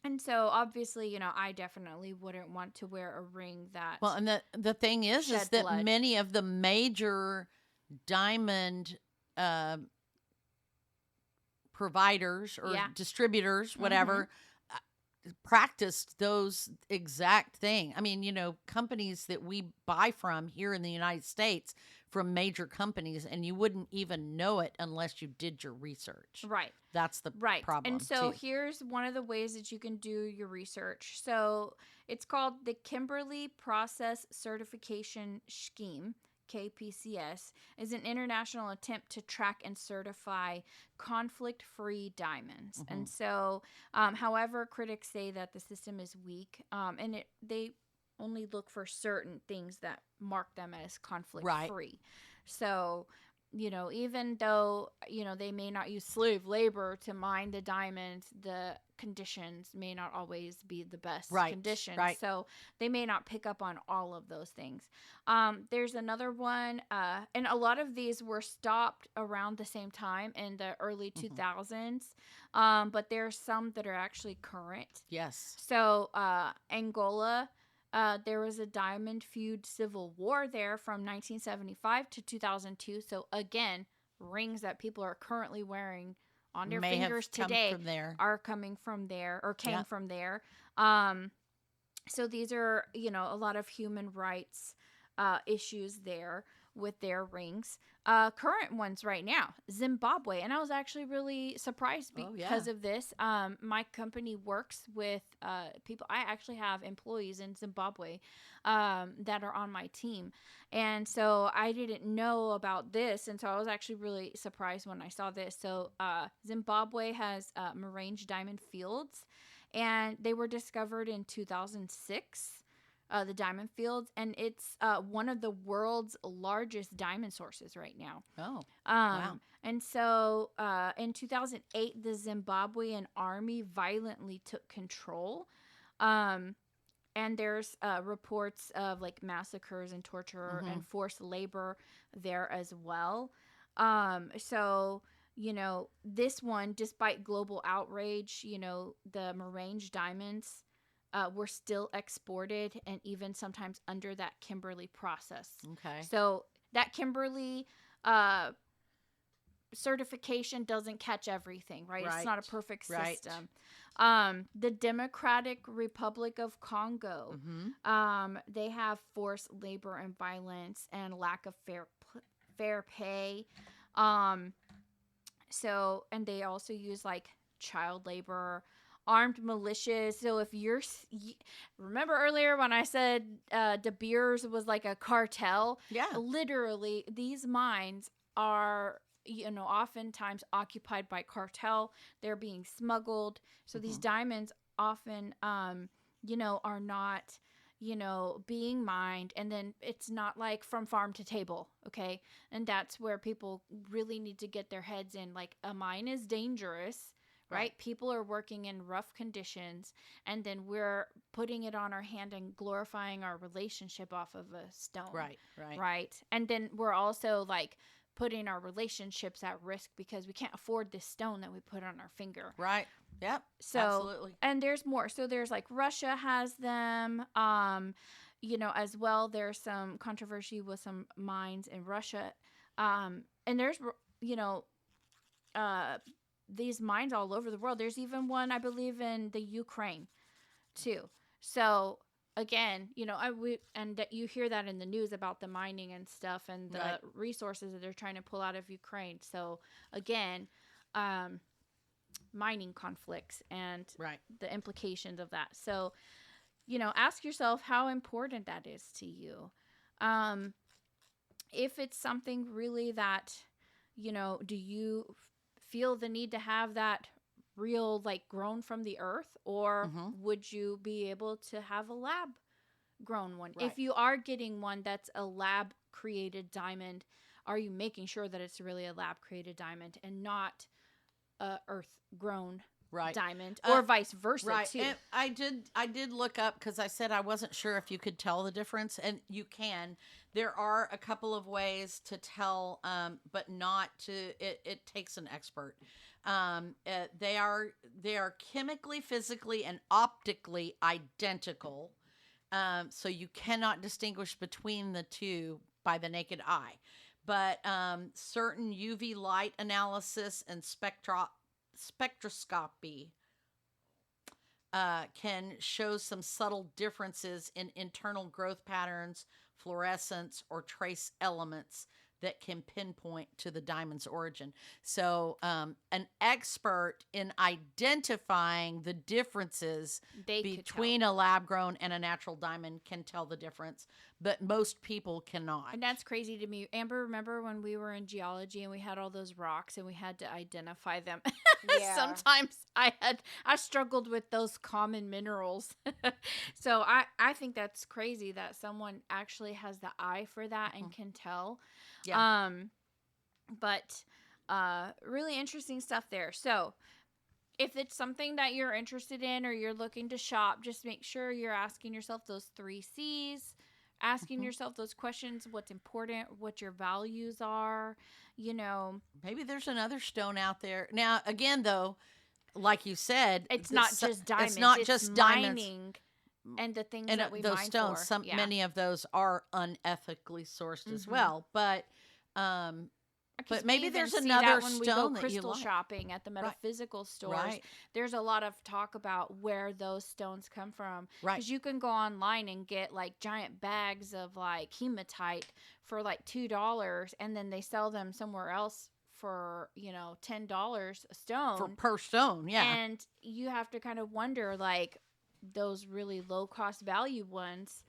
A: And so obviously, I definitely wouldn't want to wear a ring that.
B: Well, and the thing is that
A: blood.
B: Many of the major diamond providers or distributors, whatever, practiced those exact thing. I mean, companies that we buy from here in the United States, from major companies, and you wouldn't even know it unless you did your research.
A: Right.
B: That's the problem.
A: And so here's one of the ways that you can do your research. So it's called the Kimberley Process Certification Scheme. KPCS is an international attempt to track and certify conflict-free diamonds. And so, however, critics say that the system is weak, and they only look for certain things that mark them as conflict-free. So even though, they may not use slave labor to mine the diamonds, the conditions may not always be the best conditions.
B: Right.
A: So they may not pick up on all of those things. There's another one, and a lot of these were stopped around the same time in the early 2000s. But there's some that are actually current.
B: Yes.
A: So Angola, there was a diamond feud civil war there from 1975 to 2002. So again, rings that people are currently wearing on their fingers today are coming from there, or came from there. So these are, a lot of human rights issues there with their rings. Current ones right now, Zimbabwe. And I was actually really surprised because of this. My company works with people. I actually have employees in Zimbabwe that are on my team. And so I didn't know about this. And so I was actually really surprised when I saw this. So Zimbabwe has Marange diamond fields, and they were discovered in 2006. The diamond fields, and it's one of the world's largest diamond sources right now.
B: Oh, wow.
A: And so in 2008, the Zimbabwean army violently took control. And there's reports of like massacres and torture and forced labor there as well. So, this one, despite global outrage, the Marange diamonds were still exported, and even sometimes under that Kimberley process.
B: Okay.
A: So that Kimberley certification doesn't catch everything, right? It's not a perfect system. The Democratic Republic of Congo, they have forced labor and violence and lack of fair pay. So, and they also use like child labor, armed militias. So if remember earlier when I said De Beers was like a cartel?
B: Yeah.
A: Literally, these mines are, oftentimes occupied by cartel. They're being smuggled. So these diamonds often, are not, being mined. And then it's not like from farm to table. Okay. And that's where people really need to get their heads in. Like, a mine is dangerous. Right? People are working in rough conditions, and then we're putting it on our hand and glorifying our relationship off of a stone. Right. And then we're also like putting our relationships at risk because we can't afford this stone that we put on our finger.
B: Right. Yep.
A: So,
B: absolutely.
A: And there's more. So there's like Russia has them, as well. There's some controversy with some mines in Russia. And there's, these mines all over the world. There's even one, I believe, in the Ukraine too. So again, that you hear that in the news about the mining and stuff and the resources that they're trying to pull out of Ukraine. So again, mining conflicts and the implications of that. So, ask yourself how important that is to you. If it's something really that, do you feel the need to have that real, like, grown from the earth, or would you be able to have a lab grown one? If you are getting one that's a lab created diamond, are you making sure that it's really a lab created diamond and not a earth grown diamond, or vice versa too?
B: And I did look up, because I said I wasn't sure if you could tell the difference, and you can. There are a couple of ways to tell, but not to. It takes an expert. They are chemically, physically, and optically identical, so you cannot distinguish between the two by the naked eye. But certain UV light analysis and spectroscopy can show some subtle differences in internal growth patterns, fluorescence, or trace elements that can pinpoint to the diamond's origin. So an expert in identifying the differences between a lab-grown and a natural diamond can tell the difference, but most people cannot.
A: And that's crazy to me. Amber, remember when we were in geology and we had all those rocks and we had to identify them? Yeah. Sometimes I struggled with those common minerals. So I think that's crazy that someone actually has the eye for that and can tell. Yeah. But really interesting stuff there. So if it's something that you're interested in or you're looking to shop, just make sure you're asking yourself those 3 C's, asking
B: Mhm.
A: yourself those questions: what's important, what your values are, you know.
B: Maybe there's another stone out there. Now, again, though, like you said,
A: It's not just diamonds.
B: It's not
A: it's
B: just diamonds.
A: mining and the things
B: And
A: that we
B: those
A: mine
B: stones,
A: for. Yeah.
B: many of those are unethically sourced as
A: Mhm.
B: well. Um,
A: 'Cause
B: but
A: we
B: maybe
A: even
B: there's
A: see
B: another
A: that when we go
B: stone that you
A: crystal
B: like.
A: shopping at the metaphysical stores.
B: Right,
A: There's a lot of talk about where those stones come from.
B: right.
A: Because you can go online and get like giant bags of like hematite for like $2, and then they sell them somewhere else for, $10 a stone.
B: For per stone, yeah.
A: And you have to kind of wonder, like, those really low cost value ones.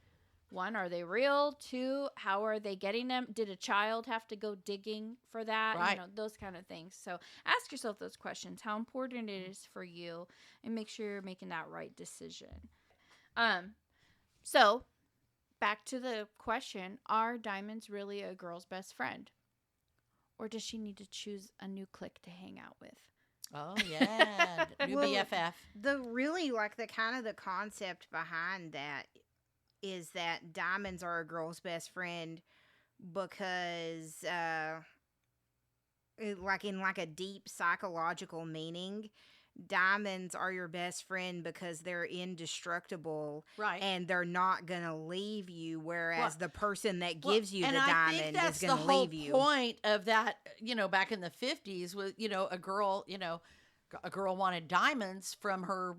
A: One, are they real? Two, how are they getting them? Did a child have to go digging for that?
B: Right.
A: Those kind of things. So ask yourself those questions: how important it is for you, and make sure you're making that right decision. So back to the question: are diamonds really a girl's best friend, or does she need to choose a new clique to hang out with?
B: Oh yeah, new
C: Well,
B: BFF.
C: The really like the kind of the concept behind that is that diamonds are a girl's best friend because like in like a deep psychological meaning, diamonds are your best friend because they're indestructible
B: Right.
C: and they're not gonna leave you, whereas
B: Well-
C: the person that
B: Well,
C: gives you
B: and
C: the
B: I
C: diamond
B: think that's
C: is
B: the
C: gonna
B: whole
C: leave you.
B: point of that. Back in the 50s, was a girl. A girl wanted diamonds from her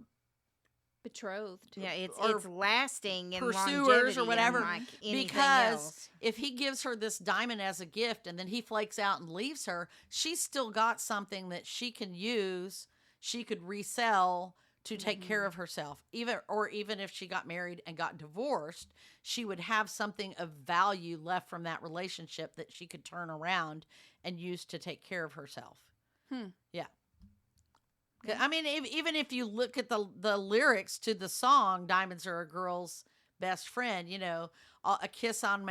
A: Betrothed.
C: Yeah,
B: or
C: it's lasting and
B: pursuers
C: longevity
B: or whatever,
C: like anything
B: because
C: else.
B: if he gives her this diamond as a gift and then he flakes out and leaves her, she's still got something that she can use, she could resell to take care of herself. Even if she got married and got divorced, she would have something of value left from that relationship that she could turn around and use to take care of herself. Yeah.
A: Yeah.
B: I mean, even if you look at the lyrics to the song "Diamonds Are a Girl's Best Friend," a kiss on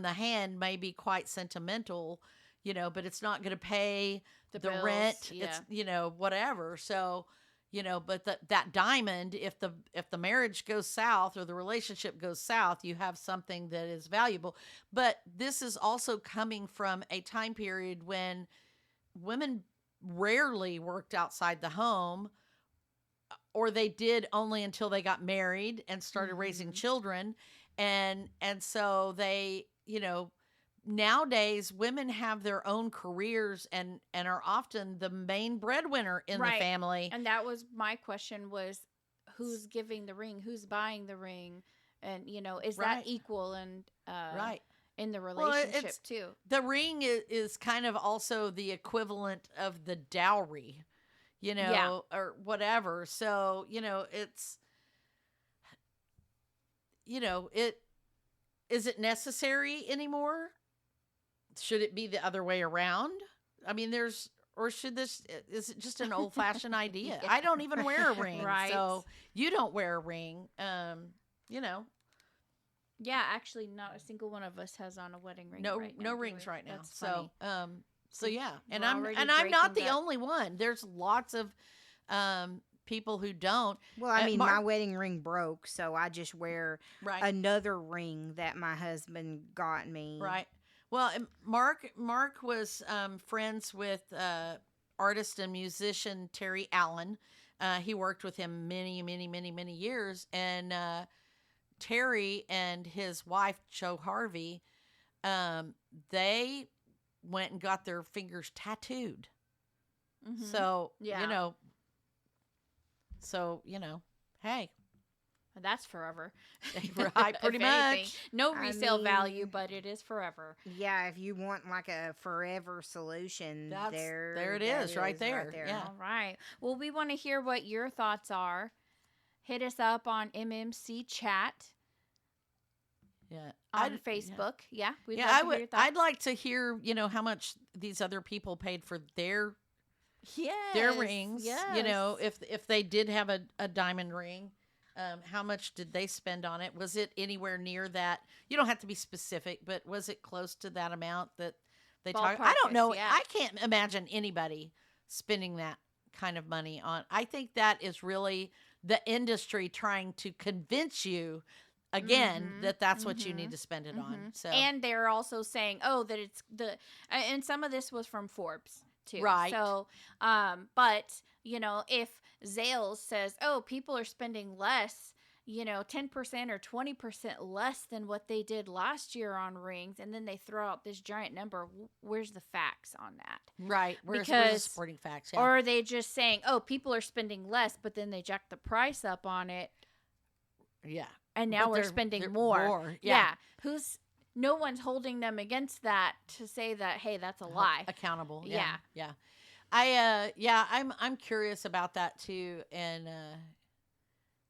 B: the hand may be quite sentimental, but it's not going to pay the
A: bills,
B: rent.
A: yeah.
B: It's whatever. So, but that diamond, if the marriage goes south or the relationship goes south, you have something that is valuable. But this is also coming from a time period when women rarely worked outside the home, or they did only until they got married and started raising children. And so they, nowadays women have their own careers and are often the main breadwinner in the
A: Right.
B: family.
A: And that was my question: was who's giving the ring, who's buying the ring, and is
B: Right.
A: that equal and
B: Right.
A: in the
B: Well,
A: relationship too?
B: The ring is kind of also the equivalent of the dowry,
A: Yeah.
B: or whatever. So, it's, is it necessary anymore? Should it be the other way around? I mean, is it just an old fashioned idea?
C: Yeah.
B: I don't even wear a ring.
A: Right.
B: So you don't wear a ring.
A: Yeah, actually, not a single one of us has on a wedding ring.
B: no
A: right now,
B: no
A: do
B: rings
A: we?
B: right now.
A: That's
B: So
A: funny.
B: so yeah, and
A: We're
B: I'm
A: already
B: not
A: breaking
B: the
A: that.
B: only one. There's lots of people who don't.
C: Well, I mean,
B: Mark-
C: my wedding ring broke, so I just wear
B: Right.
C: another ring that my husband got me.
B: Right. Well, and Mark was friends with artist and musician Terry Allen. He worked with him many, many, many, many years, and Terry and his wife Jo Harvey, they went and got their fingers tattooed.
A: Mhm.
B: So
A: Yeah.
B: hey,
A: That's forever.
B: right, pretty
A: If anything.
B: much.
A: No
C: I
A: resale value,
C: mean-
A: but it is forever.
C: Yeah, if you want like a forever solution,
B: There it
C: that
B: is, right there. Yeah.
A: All right. Well, we want to hear what your thoughts are. Hit us up on MMC Chat
B: Yeah.
A: on
B: yeah.
A: Facebook. Yeah, we'd
B: Yeah,
A: love
B: I
A: to hear
B: would.
A: your thoughts.
B: I'd like to hear, how much these other people paid for their
A: yes,
B: rings.
A: Yes.
B: If they did have a diamond ring, how much did they spend on it? Was it anywhere near that? You don't have to be specific, but was it close to that amount that They talk. I don't know. I can't imagine anybody spending that kind of money on. I think that is really the industry trying to convince you again that that's what you need to spend it on. So,
A: and they're also saying, oh, that it's and some of this was from Forbes too,
B: right?
A: So, but you know, if Zales says, oh, people are spending less, you know, 10% or 20% less than what they did last year on rings, and then they throw out this giant number, where's the facts on that?
B: Right. Where's the supporting facts? Yeah.
A: Or are they just saying, oh, people are spending less, but then they jack the price up on it?
B: Yeah.
A: And now we're spending more.
B: Yeah.
A: No one's holding them against that to say that, hey, that's a lie.
B: Accountable.
A: Yeah.
B: Yeah. I'm curious about that too. And,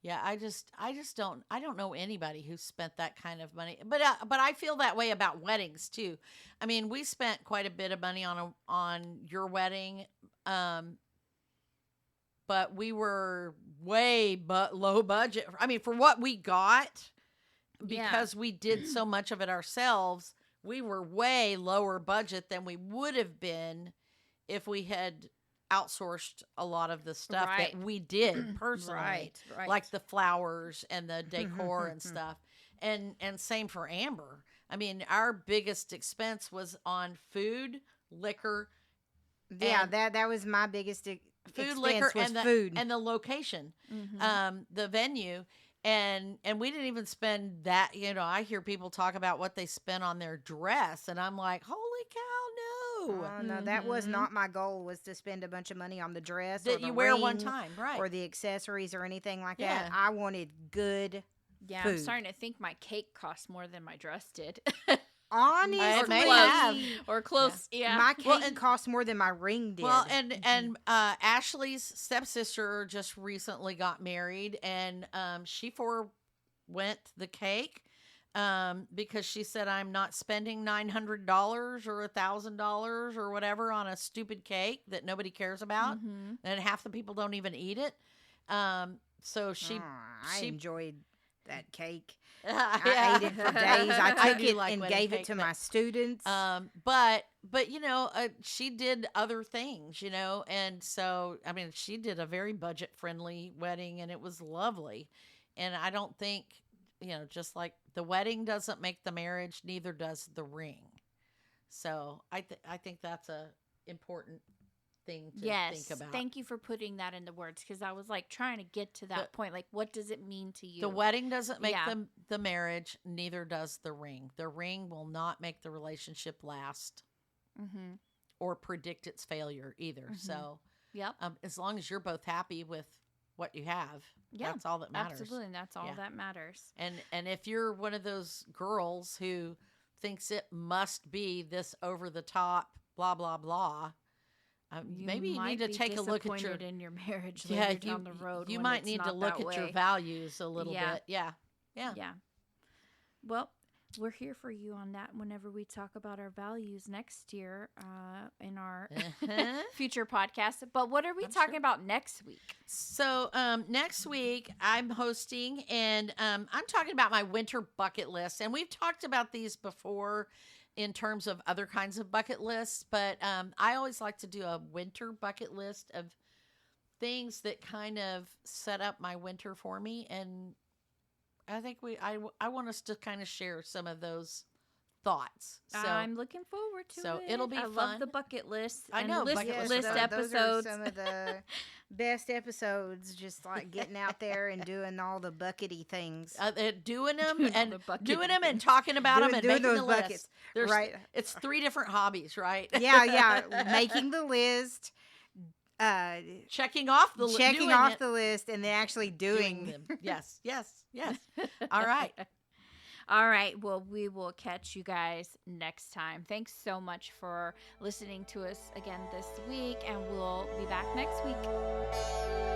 B: yeah, I don't know anybody who spent that kind of money, but I feel that way about weddings too. I mean, we spent quite a bit of money on your wedding, but we were way low budget. I mean, for what we got, because we did so much of it ourselves, we were way lower budget than we would have been if we had outsourced a lot of the stuff that we did personally,
A: right.
B: like the flowers and the decor and stuff. And same for Amber. I mean, our biggest expense was on food, liquor.
C: Yeah, that was my biggest
B: food, liquor,
C: was
B: and
C: food
B: and the location, the venue. And we didn't even spend that. You know, I hear people talk about what they spent on their dress, and I'm like, holy cow, no.
C: No, that was not my goal, was to spend a bunch of money on the dress
B: that
C: or the
B: you wear
C: ring
B: one time, right?
C: Or the accessories or anything like that. I wanted good food.
A: I'm starting to think my cake cost more than my dress did.
C: Honestly,
A: or close. Yeah.
C: My cake cost more than my ring did.
B: Well, and Ashley's stepsister just recently got married, and she forwent the cake because she said, I'm not spending $900 or $1,000 or whatever on a stupid cake that nobody cares about, and half the people don't even eat it. So she
C: enjoyed that cake. I ate it for days. I took it and gave it to my students.
B: But you know, she did other things, you know, and so I mean, she did a very budget friendly wedding, and it was lovely. And I don't think, you know, just like the wedding doesn't make the marriage, neither does the ring. So I think that's a important thing to think about.
A: Thank you for putting that into words, because I was like trying to get to that point. Like, what does it mean to you?
B: The wedding doesn't make the marriage, neither does the ring. The ring will not make the relationship last or predict its failure either. So as long as you're both happy with what you have, that's all that matters.
A: Absolutely, and that's all that matters.
B: And if you're one of those girls who thinks it must be this over the top, blah blah blah, maybe you need to take a look at
A: in your marriage later down the road.
B: You might need to look at your values a little bit. Yeah.
A: Well, we're here for you on that whenever we talk about our values next year in our future podcast. But what are we talking about next week?
B: So next week I'm hosting, and I'm talking about my winter bucket list. And we've talked about these before in terms of other kinds of bucket lists, but I always like to do a winter bucket list of things that kind of set up my winter for me. And I think I want us to kind of share some of those thoughts. So
A: I'm looking forward to it.
B: So it'll be fun.
A: I love the bucket list.
B: I know,
A: list episodes.
C: Those are some of the best episodes. Just like getting out there and doing all the buckety things,
B: doing them and talking about them and making the
C: buckets.
B: List. It's 3 different hobbies, right?
C: Yeah. Making the list.
B: Checking off the
C: list and then actually doing
B: them. Yes. All right.
A: All right. Well, we will catch you guys next time. Thanks so much for listening to us again this week, and we'll be back next week.